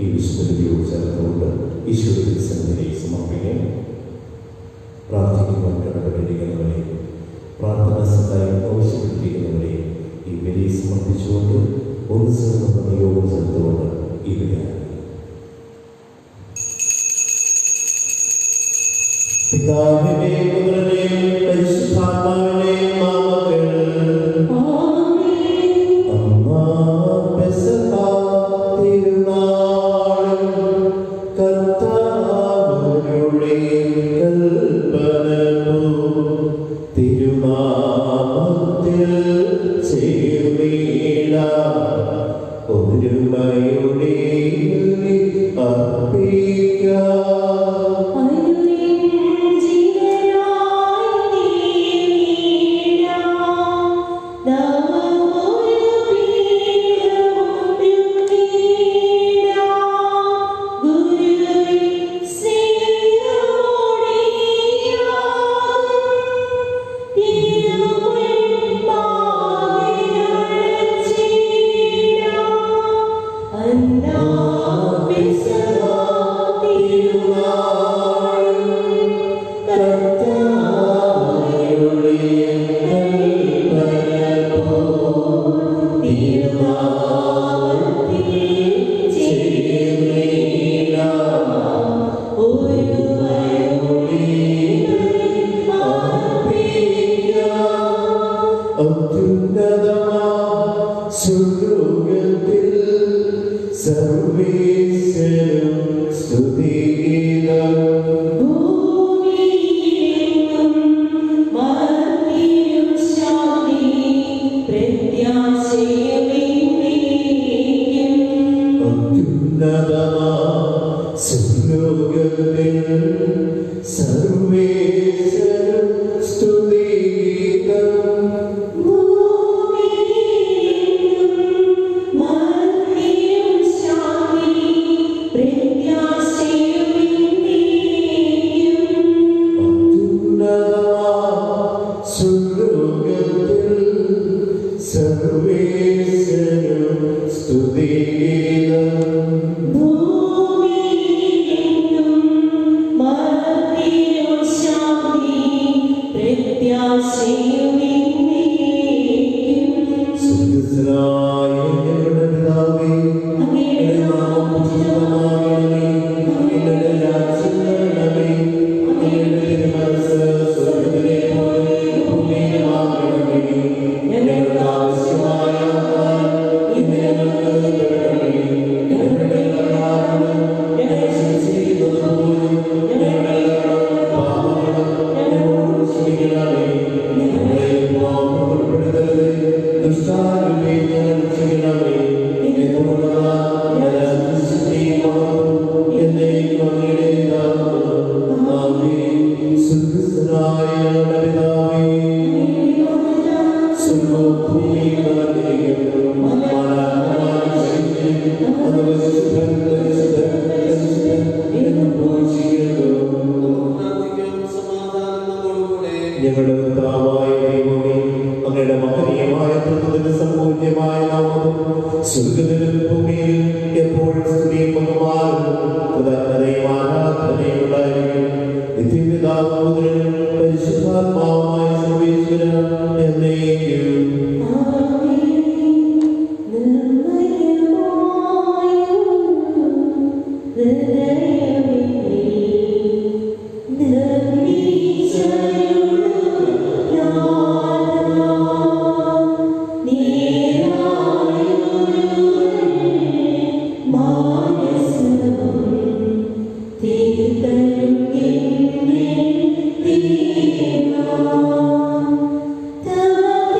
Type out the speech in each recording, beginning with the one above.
ഈ വിശുദ്ധതയോട് ചേർത്തുകൊണ്ട് ഈശ്വരത്തിൽ സന്നിധിയെ സമർപ്പിക്കാൻ പ്രാർത്ഥിക്കുവാൻ കടപ്പെട്ടിരിക്കുന്നവരെ, പ്രാർത്ഥനാ സഹായം ആവശ്യപ്പെട്ടിരിക്കുന്നവരെ ഈ ബലി സമർപ്പിച്ചുകൊണ്ട് ഒന്ന് ചേർന്ന് യോഗം ചേർത്തുകൊണ്ട് ഈ ബലിയാണ്. പിതാവിന്റെയും പുത്രന്റെയും പരിശുദ്ധാത്മാവിന്റെയും നാമത്തിൽ Thank you.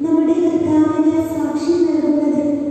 നമ്മുടെ കർത്താവിന് സാക്ഷ്യം നൽകുന്നത്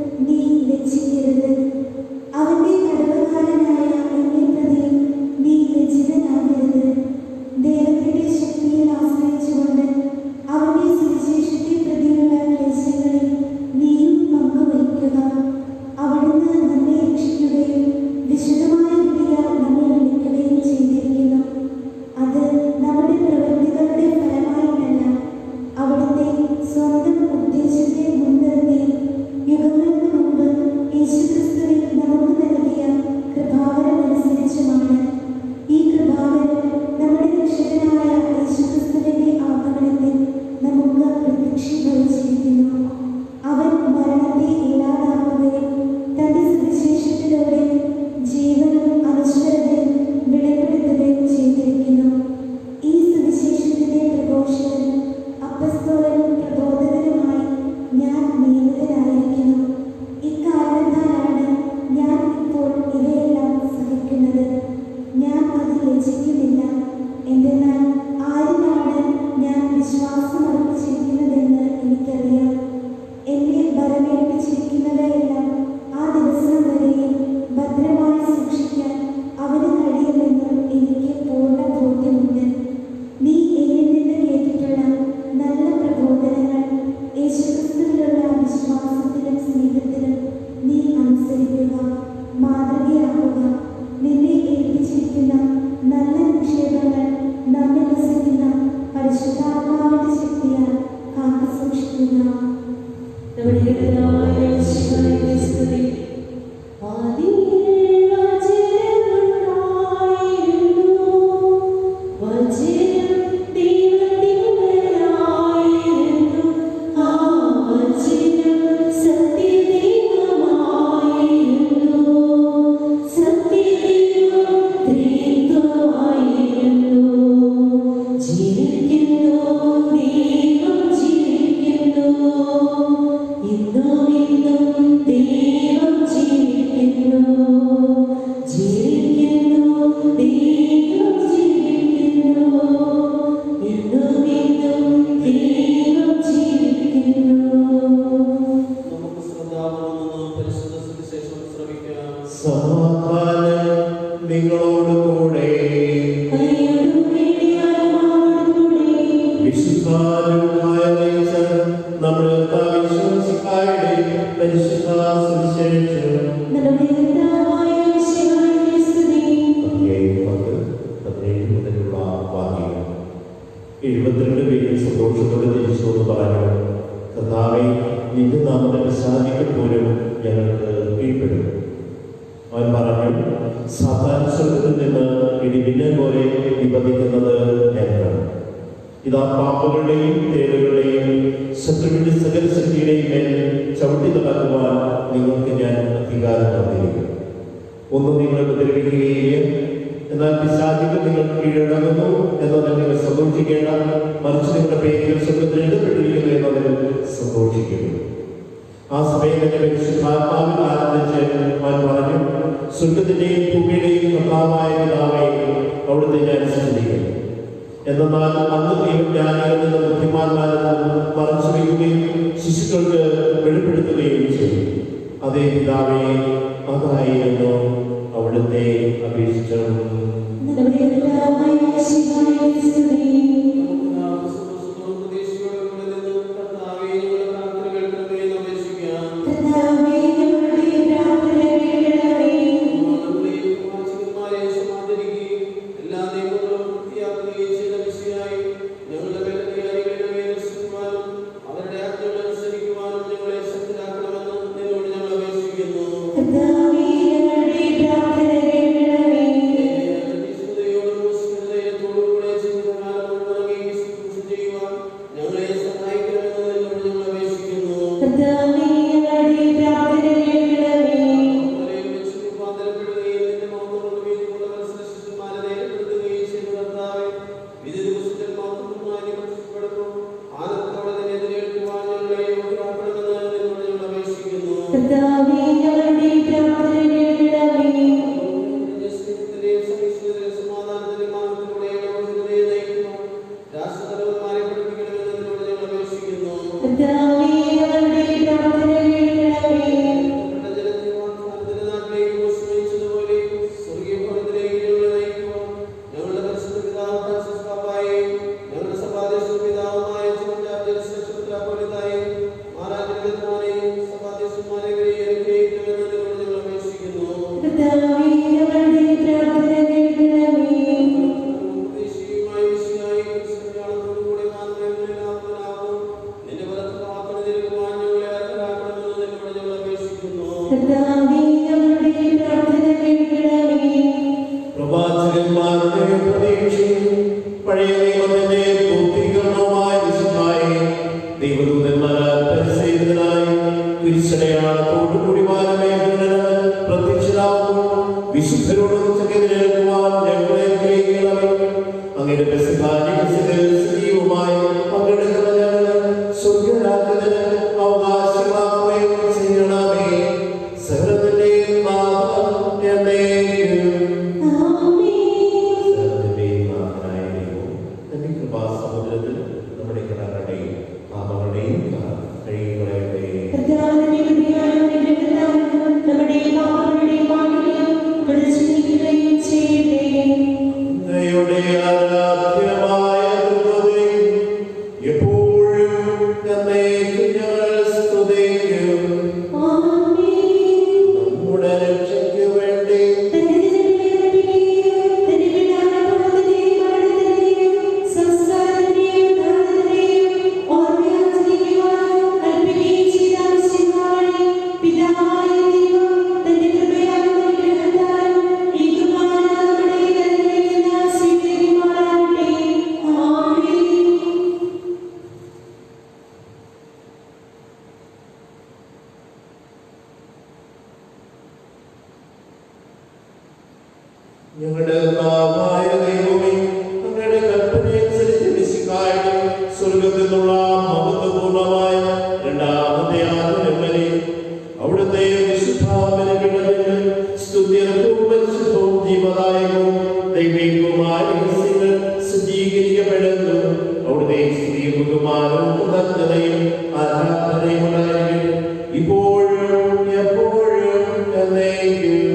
സമാധാനം നിങ്ങളോടുകൂടെ. വിശുദ്ധാലുമായ നമ്മുടെ വിശ്വാസിക്കാരുടെ പരിശുദ്ധ സുവിശേഷം 17 മുതലുള്ള വാക്യങ്ങൾ. 72 പേര് സന്തോഷത്തോടെ തിരിച്ചുകൊണ്ട് പറഞ്ഞു, കർത്താവേ, നിന്റെ നാമത്തെ പ്രസാദിക്കൽ പോലും ഞങ്ങൾക്ക് കീഴ്പ്പെടും. അവൻ പറഞ്ഞു, സാധാരണ സ്വർഗത്തിൽ നിന്ന് ഇടിമിന്നൽ പോലെ നിബന്ധിക്കുന്നത് ഞാനാണ്. ഇതാ പാമ്പുകളുടെയും തേളുകളുടെയും ശത്രുവിന്റെ സകല ശക്തിയുടെയും മേൽ ചവിട്ടി നടക്കുവാൻ നിങ്ങൾക്ക് ഞാൻ അധികാരം തന്നിരിക്കും. ഒന്നും നിങ്ങൾ ഉപദ്രവിക്കുകയില്ല. എന്നാൽ പിശാചുകൾ നിങ്ങൾക്ക് കീഴടങ്ങുന്നു എന്നതിൽ നിങ്ങൾ സന്തോഷിക്കേണ്ട, മറിച്ച് നിങ്ങളുടെ പേരുകൾ സ്വർഗ്ഗത്തിൽ എഴുതപ്പെട്ടിരിക്കുന്നു എന്നതിൽ സന്തോഷിക്കുന്നു. ആ സമയം തന്നെ പരിശുദ്ധാത്മാവിൽ ആനന്ദിച്ച് അവൻ പറഞ്ഞു, സ്വർഗ്ഗത്തിന്റെയും ഭൂമിയുടെയും കർത്താവായ പിതാവേ, അവിടുത്തെ ഞാൻ സ്തുതിക്കുന്നു. എന്നാൽ അന്ന് ദൈവജ്ഞാനികളിൽ നിന്ന് ബുദ്ധിമാന്മാരിൽ നിന്ന് മറച്ചു വയ്ക്കുകയും ശിശുക്കൾക്ക് വെളിപ്പെടുത്തുകയും ചെയ്തു. അതേ പിതാവേ, അതായിരുന്നു അവിടുത്തെ അപേക്ഷിച്ചു. പ്രവാചകന്മാരുടെ പ്രതീക്ഷയും പഴയ നിയമത്തിന്റെ പൂർത്തീകരണവുമായ വിശുദ്ധായി ദൈവദൂതന്മാരാൽ പരിസേവിതനായി കുരിശടയാളത്തോടുകൂടി പ്രത്യക്ഷരാകുന്നു. വിശുദ്ധരോട് കേൾക്കുവാൻ ഞങ്ങളെ ചെയ്യണമേ. അങ്ങനെ സജീവമായി പങ്കെടുക്കുന്ന ഞങ്ങൾ സ്വർഗ്ഗരാജ്യത്തിന് അവകാശമാക്കുകയും ചെയ്യണമേ. സകലത്തിന്റെ സമുദ്രത്തിൽ നമ്മുടെ കടകളുടെയും പാപങ്ങളുടെയും കഴിയുകളെ ഞങ്ങളുടെ ദൈവമേ, അങ്ങയുടെ കൽപ്പനയനുസരിച്ച് മിശിഹായുടെ സ്വർഗ്ഗത്തിൽ നിന്നുള്ള മഹത്വപൂർണ്ണമായ രണ്ടാമത്തെ ആത്മനിർമ്മലേ, അവിടുത്തെ വിശുദ്ധ ബലിപീഠത്തിൽ സ്തുത്യർഹവും പരിശുദ്ധവും ജീവദായകവും ദൈവികവുമായ രഹസ്യങ്ങൾ സജ്ജീകരിക്കപ്പെടുന്നു. അവിടുത്തെ സ്തുതിയും ബഹുമാനവും കൃതജ്ഞതയും ആരാധനയും ഉണ്ടായിരിക്കട്ടെ, ഇപ്പോഴും എപ്പോഴും എന്നേക്കും.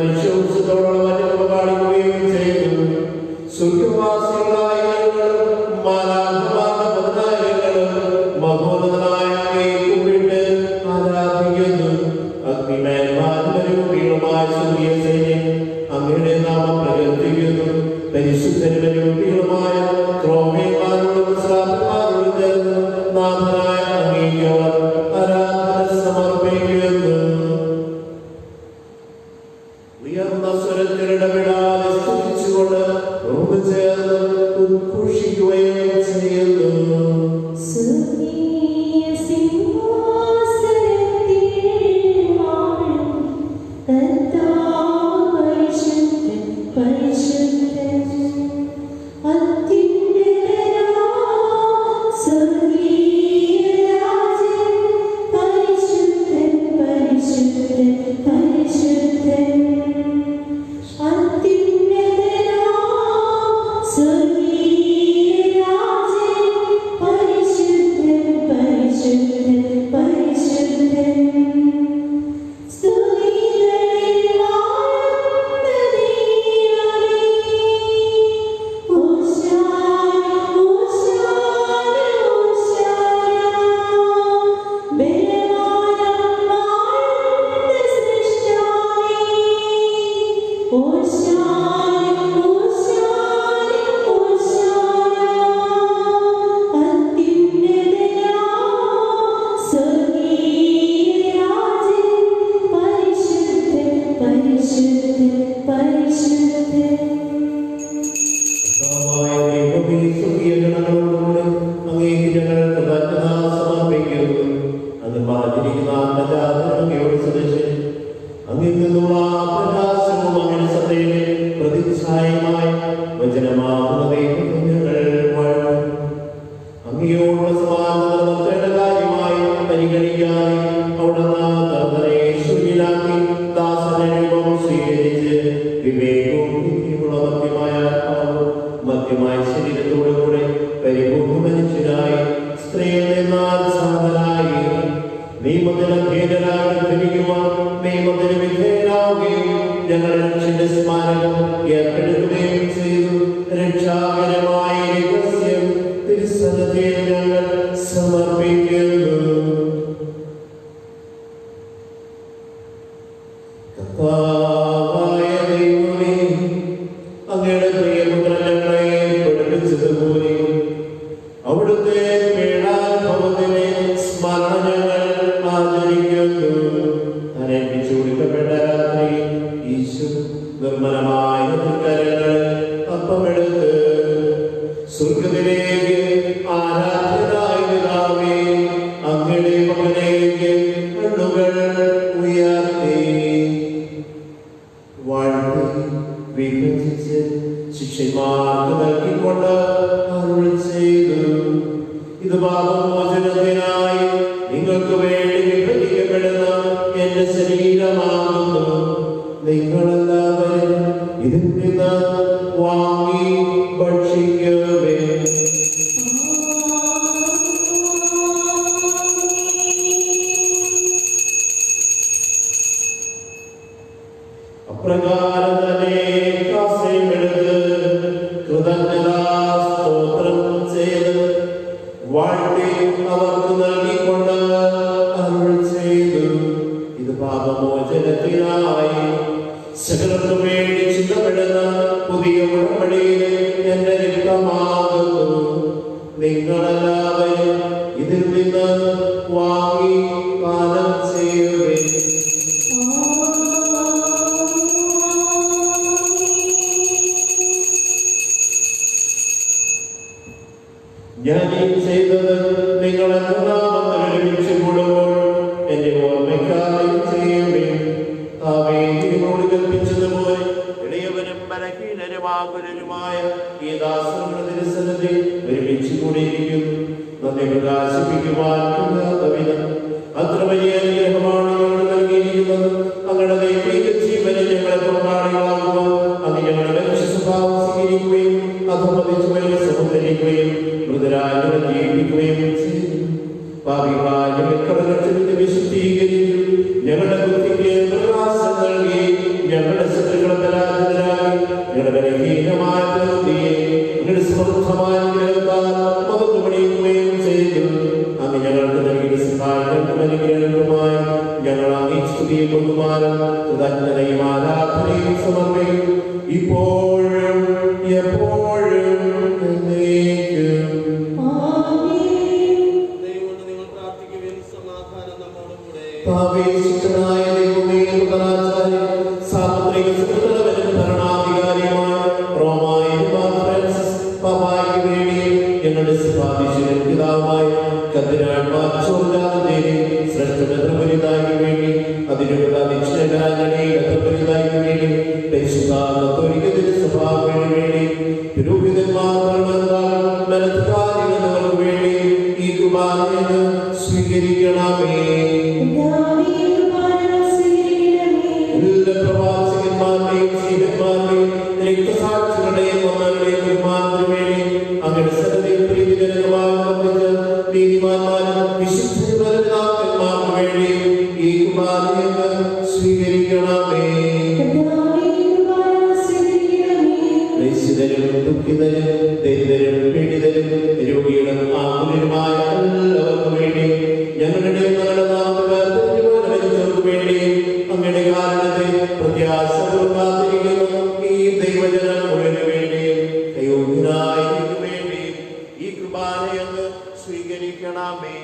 പരിശുദ്ധ വിശുദ്ധരുമായ ക്രോമേന്മാരോടും ശ്രാപ്പന്മാരോടും ചേർന്ന് നാഥനായ അങ്ങേക്കവർ ആരാധന സമർപ്പിക്കുന്നു. ഉയർന്ന സ്വരത്തിലിടപെടാതെ സ്തുതിച്ചുകൊണ്ട് ഒന്ന് ചേർന്ന് ഉദ്ഘോഷിക്കുകയും ചെയ്യുന്നു. ഇപ്പോഴും എപ്പോഴും പാപായ്ക്ക് വേണ്ടി ഞങ്ങളുടെ സ്വാധീനം പിതാവായ കത്തിനാഴ്ചോദാതേനെ ശ്രേഷ്ഠമെത്രപരിതായ്ക്ക് വേണ്ടി അതിനുള്ള ദക്ഷിണകരാജനീയത്രപരിതായ്ക്ക് വേണ്ടി പരിശുദ്ധാത്തൊരിക്കത്തിന് സഭാവിന് വേണ്ടി പുരോഹിതന്മാർക്ക് വേണ്ടി ഈ കുർബാനയെ സ്വീകരിക്കണമേ. എല്ലാ പ്രവാചകന്മാരുടെയും സീനന്മാരുടെയും രക്തസാക്ഷികളുടെയും ഒന്നരുടെയും ബഹുമാനത്തിനു വേണ്ടി അങ്ങനെ സകലയും പ്രീതിജനകമായ നീതിമാന്മാരും വിശുദ്ധന്മാർക്കു വേണ്ടി ഈ കുർബാനയെ സ്വീകരിക്കണമേ. ദുഃഖിതരും ദരിദ്രരും പീഡിതരും രോഗികളും ആകുലരുമായ എല്ലാവർക്കും വേണ്ടി ഞങ്ങളുടെ വേണ്ടി അങ്ങയുടെ കാരണത്തെ പ്രത്യാശപൂർവ്വം ഈ ദൈവജനം മുഴുവന് വേണ്ടി അയോഗ്യനായിരിക്കും വേണ്ടി ഈ കൃപാനയെന്ന് സ്വീകരിക്കണമേ.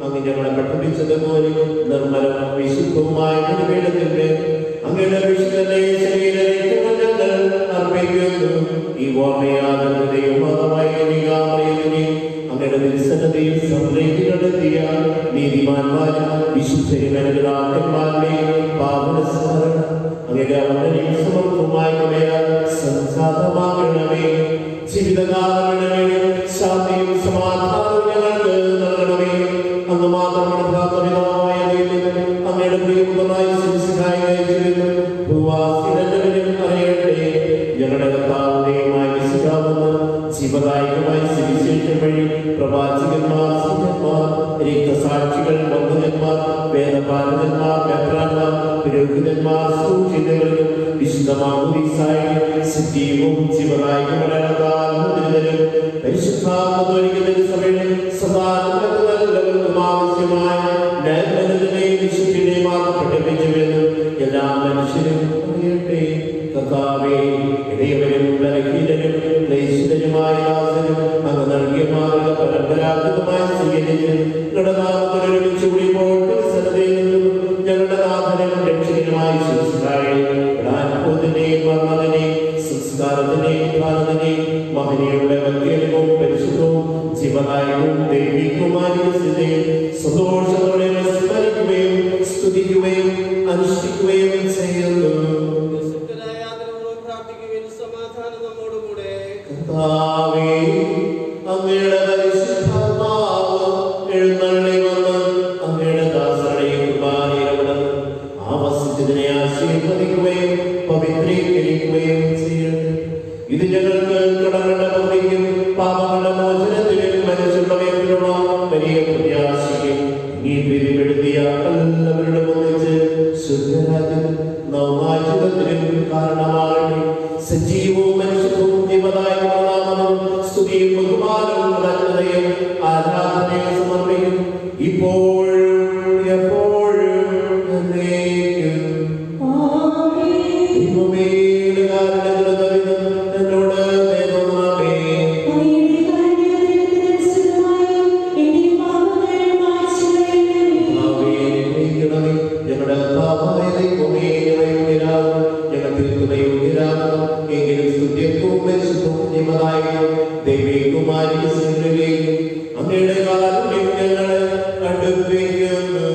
അങ്ങ് ഞങ്ങളെ പഠിപ്പിച്ചതുപോലെ നിർമ്മലവും വിശുദ്ധവുമായ പീഠത്തിന്റെ അങ്ങയുടെ വിശുദ്ധനെ ശരീരങ്ങൾ ഞങ്ങൾ അർപ്പിക്കുന്നു. ഈ ഓർമ്മയാകുന്നതെയും അങ്ങയുടെ നിസ്സന്നതയും സംപ്രീതികളെത്തിയ നീതിമാന്മാരും വിശുദ്ധന്മാരുടെയും പാപസ്മരണ അങ്ങയുടെ അവതരിയും സമർത്ഥവുമായ സംസാരമാകണമേ. ജീവിതകാലങ്ങളിലും ശാന്തിയും സമാധാനവും ഞങ്ങൾക്ക് നൽകണമേ. അങ്ങ് മാത്രമാണ് പ്രാർത്ഥനമായ അങ്ങയുടെ പ്രിയമുള്ളതായ ഭൂവാസികളും അറിയട്ടെ. ഞങ്ങളുടെ കർത്താവിനെയുമായി വിശുദ്ധാവുന്ന ജീവദായകമായി സുവിശേഷം വഴി പ്രവാചകന്മാർ, സൂര്യന്മാർ, രക്തസാക്ഷികൾ, ബന്ധുജന്മാർ, വേദപാലകന്മാർ, മെത്രാന്മാർ, പുരോഹിതന്മാർ, സൂക്ഷിതകളും വിശുദ്ധമാകുരീസായും സജീവവും ജീവദായകമായ പരിശുദ്ധാത്മ സഭയുടെ സദാനന്ദവർക്കും ആവശ്യമായ നൈർമല്യത്തിനെയും വിശുദ്ധിയെയും പഠിപ്പിച്ചുവെന്നും എല്ലാ മനുഷ്യരും അറിയട്ടെ. കർത്താവേ, ഇടയവരും ബലഹീനരും ക്ലേശിതരുമായ ദാസനും അങ്ങ് നൽകിയ മാർഗ പരമ്പരാഗതമായി സ്വീകരിച്ച് നടനാമത്തിനൊരുമിച്ച് കൂടിയപ്പോൾ ഞങ്ങളുടെ നാഥനും രക്ഷകനുമായി സംസ്കാരത്തിനെയും ഭാരതനെയും മഹനീയുടെ വന്ധ്യവും പരിശുദ്ധവും ജീവനായകവും ദൈവികവുമായ സന്തോഷത്തോടെ സ്മരിക്കുകയും സ്തുതിക്കുകയും അനുഷ്ഠിക്കുകയും ചെയ്യുന്നു. കർത്താവേ, അങ്ങയുടെ പരിശുദ്ധാത്മാവ് എഴുന്നള്ളി വന്ന് അങ്ങയുടെ ദാസരുടെയും കൃപാലയവിടെ ആവസിച്ചതിനെ ആശീർവദിക്കുകയും പവിത്രീകരിക്കുകയും ചെയ്യട്ടെ. ഇത് ഞങ്ങൾക്ക് കടങ്ങളുടെ പകുതിയും പാപങ്ങളുടെ മോചനത്തിലും മനുഷ്യരുടെ വലിയ പ്രത്യാശയും ഈ പിരിവെടുത്തിയ എല്ലാവരുടെ ഒന്നിച്ച് ശുദ്ധരാജ്യത്തിനും നവമാചിതത്തിനും കാരണമാകട്ടെ. സജീവവും മനുഷ്യവും ജീവദായകവും സ്തുതിയും ബഹുമാനവും പ്രധാനതയും ആരാധനയും സമർപ്പിക്കും ഇപ്പോഴും എപ്പോഴും എന്നേക്കും. അങ്ങയുടെ കാലം ഞങ്ങളെ അടുപ്പിക്കുന്നു.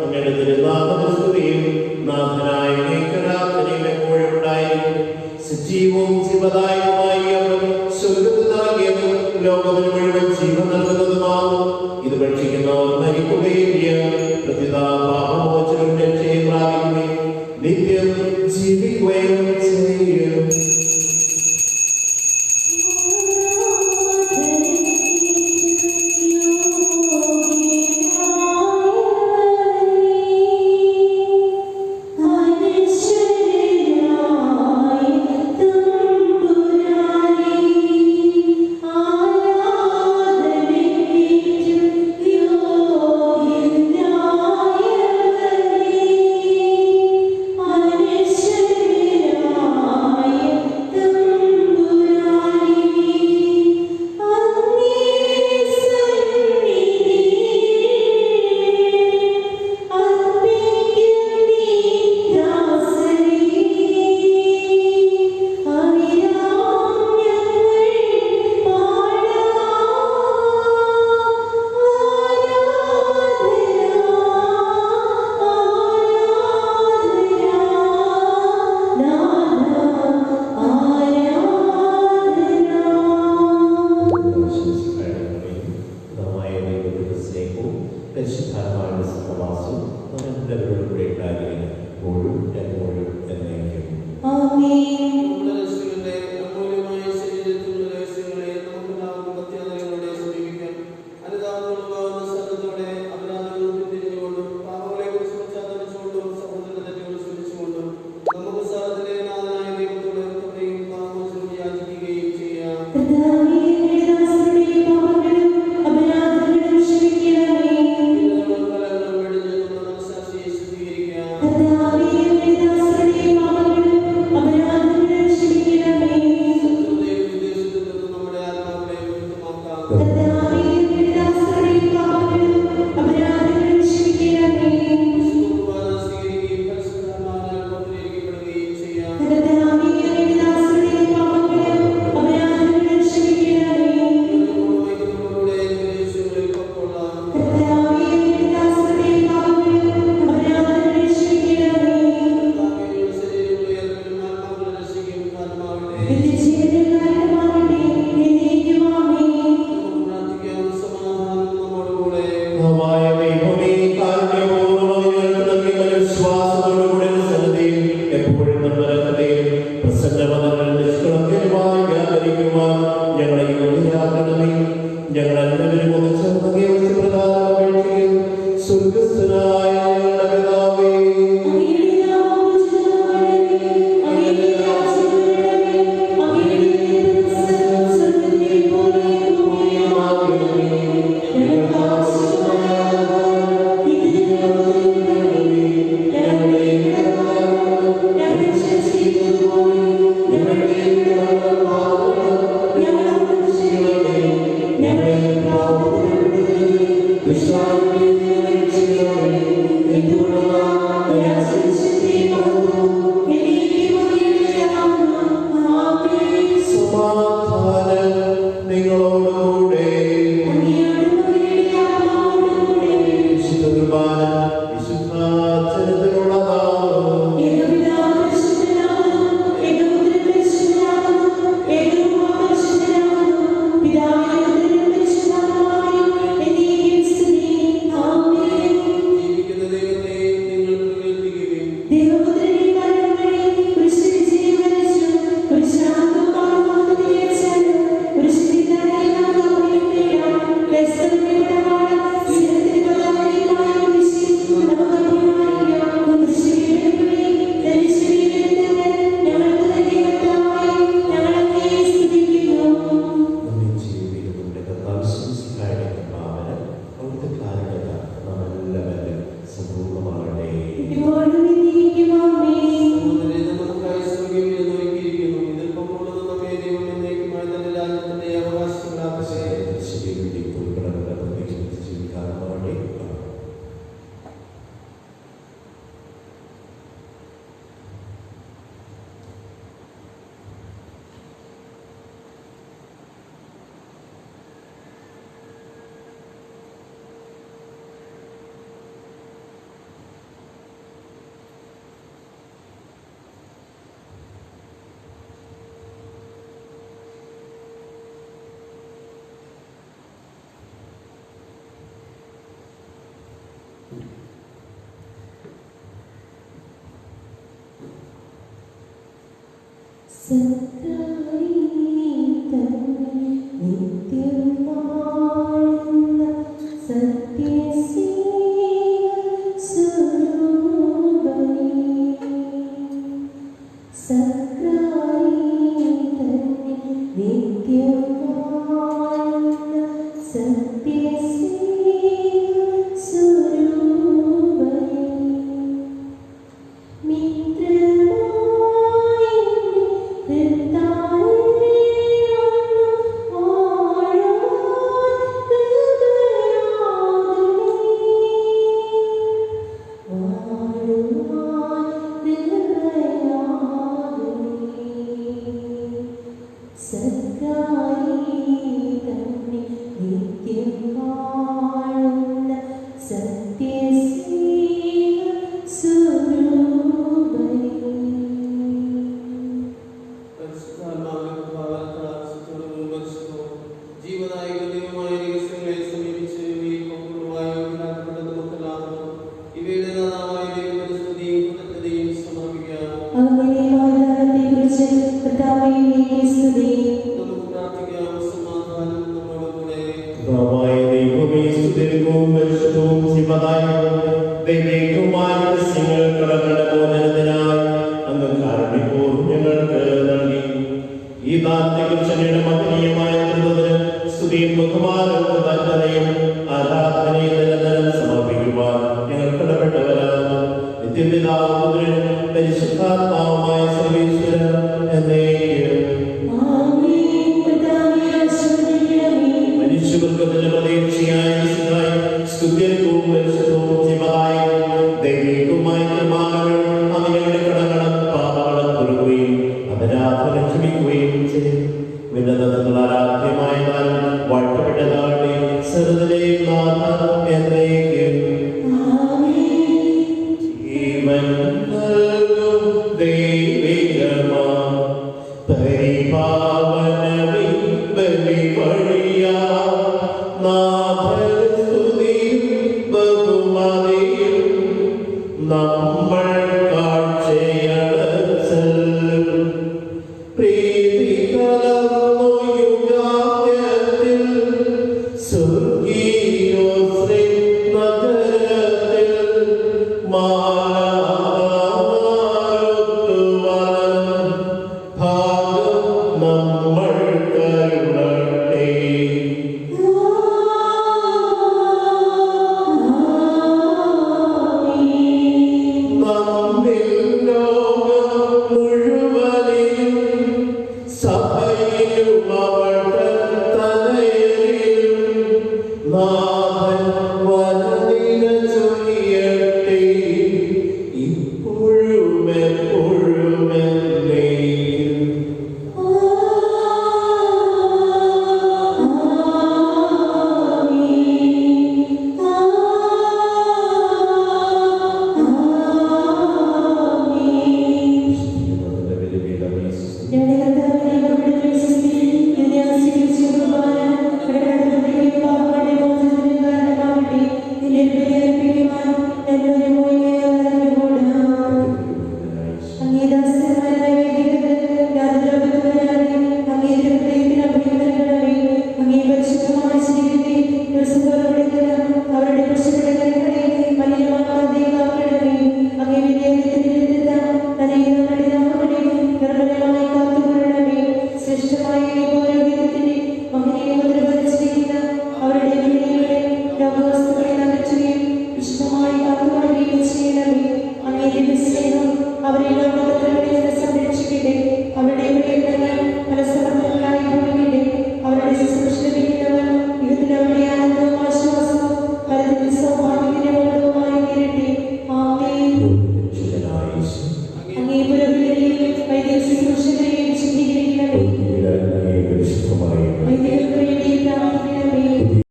അങ്ങയുടെ തിരുനാമസ്തുതിയും നാഥനായ എപ്പോഴുണ്ടായിരിക്കും. സജീവവും ജീവദായകമായി സ്വർഗ്ഗത്തിലാകിയതും ലോകത്തിന് മുഴുവൻ ജീവൻ നൽകുന്നതുമാകും. ഇത് ഭക്ഷിക്കുന്നവർ മരിക്കുകയില്ല, പ്രതിതാപാപമോചനം രക്ഷയും പ്രാപിക്കുകയും നിത്യം ജീവിക്കുകയും ചെയ്യും. ആരാധന പരിശുദ്ധാത്മാവിന്റെ സഹവാസവും നമ്മളെല്ലാവരോടും കൂടെ ഉണ്ടാകുകയും എപ്പോഴും എപ്പോഴും എന്നേക്കും. Mitre ദൈവികമായ രഹസ്യങ്ങൾ കടങ്ങളുടെ മോചനത്തിനായി അങ്ങ് കാരുണ്യപൂർവ്വം ഞങ്ങൾക്ക് നൽകി. ഈ ദാനത്തെക്കുറിച്ച് അങ്ങയുടെ മഹനീയമായ കൃതത്തിന് സ്തുതിയും ബഹുമാനവും തന്നതയും ആരാധനയും നിരന്തരം സമർപ്പിക്കുവാൻ ഞങ്ങൾ കടപ്പെട്ടവരാണ്. നിത്യപിതാവും പുത്രനും പരിശുദ്ധാത്മാവുമായ സർവീശ്വരൻ എന്നേക്കും മനുഷ്യവർഗത്തിന്റെ പ്രതീക്ഷയായ സ്തുത്യവും പരിശുദ്ധവും ജീവനായ ദൈവികവുമായ നിർമ്മാണങ്ങൾ അവയുടെ കടങ്ങളും പാപങ്ങളും തുറക്കുകയും അപരാധങ്ങൾ ക്ഷമിക്കുകയും ചെയ്യും. വിനതങ്ങൾ ആരാധ്യമായ വാഴ്ത്തപ്പെട്ട നാളുടെ ചെറുതിലെയും എന്നേക്കും